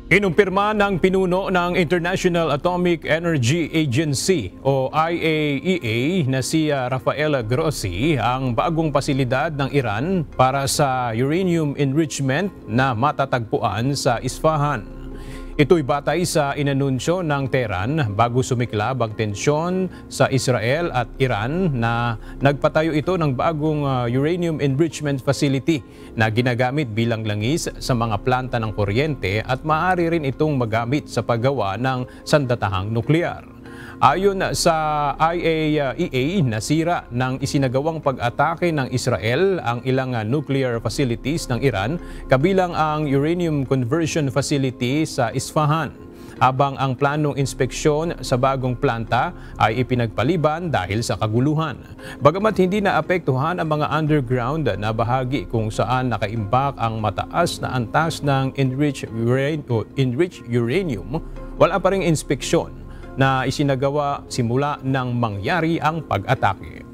Kinumpirma ng pinuno ng International Atomic Energy Agency o IAEA na si Rafael Grossi ang bagong pasilidad ng Iran para sa uranium enrichment na matatagpuan sa Isfahan. Ito'y batay sa inanunsyo ng Tehran bago sumiklab ang tensyon sa Israel at Iran na nagpatayo ito ng bagong uranium enrichment facility na ginagamit bilang langis sa mga planta ng kuryente at maaari rin itong magamit sa paggawa ng sandatahang nuklear. Ayon sa IAEA, nasira ng isinagawang pag-atake ng Israel ang ilang nuclear facilities ng Iran, kabilang ang uranium conversion facility sa Isfahan, habang ang planong inspeksyon sa bagong planta ay ipinagpaliban dahil sa kaguluhan. Bagamat hindi naapektuhan ang mga underground na bahagi kung saan nakaimbak ang mataas na antas ng enriched uranium, wala pa ring inspeksyon na isinagawa simula nang mangyari ang pag-atake.